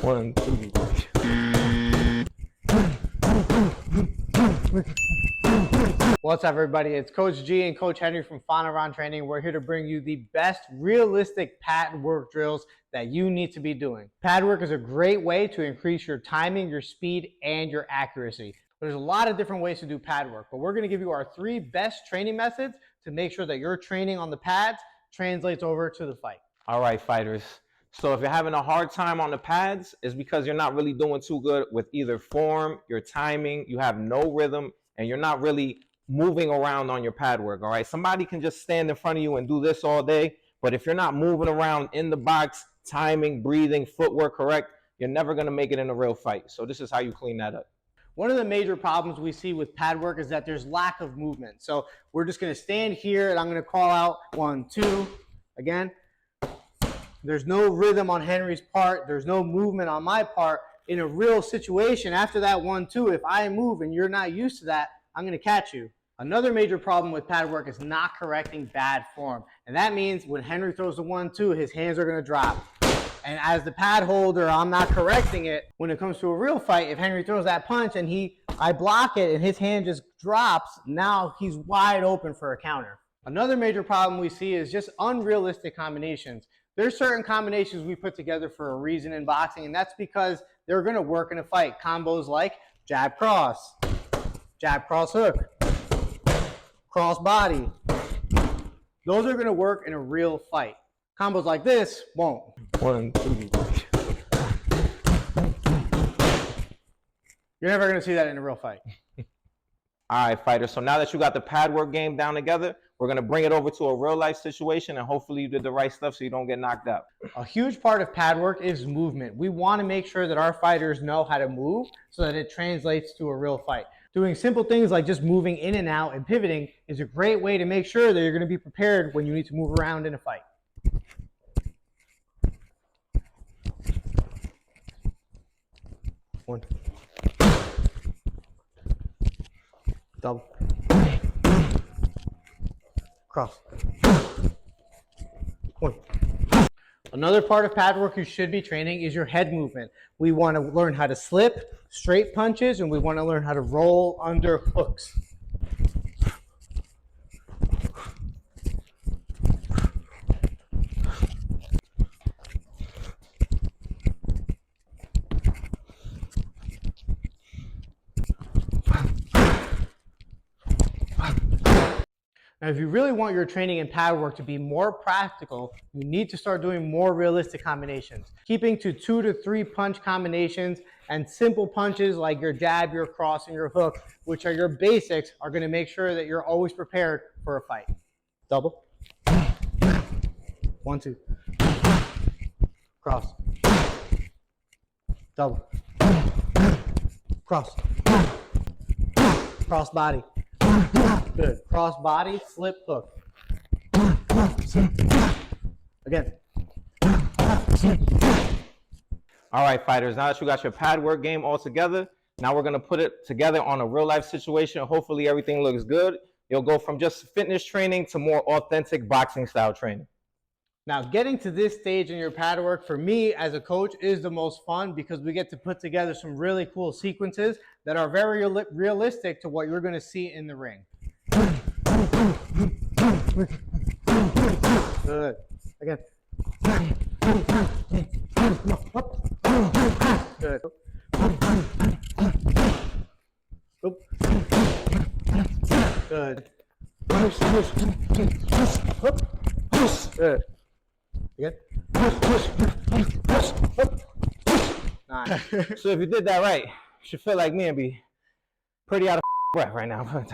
1, 2. What's up, everybody? It's Coach G and Coach Henry from Ron Training. We're here to bring you the best realistic pad work drills that you need to be doing. Pad work is a great way to increase your timing, your speed, and your accuracy. There's a lot of different ways to do pad work, but we're going to give you our 3 best training methods to make sure that your training on the pads translates over to the fight. All right, fighters. So if you're having a hard time on the pads, it's because you're not really doing too good with either form, your timing, you have no rhythm, and you're not really moving around on your pad work, all right? Somebody can just stand in front of you and do this all day, but if you're not moving around in the box, timing, breathing, footwork correct, you're never gonna make it in a real fight. So this is how you clean that up. One of the major problems we see with pad work is that there's lack of movement. So we're just gonna stand here and I'm gonna call out 1, 2, again. There's no rhythm on Henry's part. There's no movement on my part. In a real situation, after that 1, 2, if I move and you're not used to that, I'm going to catch you. Another major problem with pad work is not correcting bad form. And that means when Henry throws the 1, 2, his hands are going to drop. And as the pad holder, I'm not correcting it. When it comes to a real fight, if Henry throws that punch and I block it and his hand just drops, now he's wide open for a counter. Another major problem we see is just unrealistic combinations. There's certain combinations we put together for a reason in boxing, and that's because they're going to work in a fight. Combos like jab cross hook, cross body. Those are going to work in a real fight. Combos like this won't. 1, 2. You're never going to see that in a real fight. All right, fighters. So now that you got the pad work game down together, we're going to bring it over to a real life situation, and hopefully you did the right stuff so you don't get knocked out. A huge part of pad work is movement. We want to make sure that our fighters know how to move so that it translates to a real fight. Doing simple things like just moving in and out and pivoting is a great way to make sure that you're going to be prepared when you need to move around in a fight. One. Double. Cross. 1. Another part of pad work you should be training is your head movement. We want to learn how to slip straight punches, and we want to learn how to roll under hooks. Now, if you really want your training in pad work to be more practical, you need to start doing more realistic combinations. Keeping to 2 to 3 punch combinations and simple punches like your jab, your cross, and your hook, which are your basics, are going to make sure that you're always prepared for a fight. Double. 1, 2. Cross. Double. Cross. Cross body. Good. Cross body, slip hook. Again. All right, fighters. Now that you got your pad work game all together, now we're going to put it together on a real life situation. Hopefully everything looks good. You'll go from just fitness training to more authentic boxing style training. Now, getting to this stage in your pad work, for me as a coach, is the most fun because we get to put together some really cool sequences that are very realistic to what you're going to see in the ring. Good. Again. Good. Good. Good. Again. Nice. So if you did that right, you should feel like me and be pretty out of breath right now.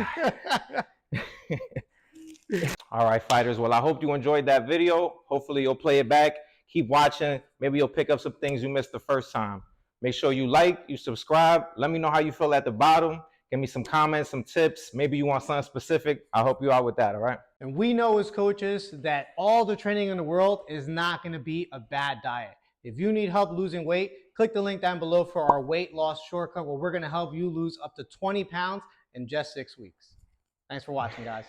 All right, fighters. Well, I hope you enjoyed that video. Hopefully you'll play it back. Keep watching. Maybe you'll pick up some things you missed the first time. Make sure you like, you subscribe. Let me know how you feel at the bottom. Give me some comments, some tips. Maybe you want something specific. I'll help you out with that, all right? And we know as coaches that all the training in the world is not going to be a bad diet. If you need help losing weight, click the link down below for our weight loss shortcut where we're going to help you lose up to 20 pounds in just 6 weeks. Thanks for watching, guys.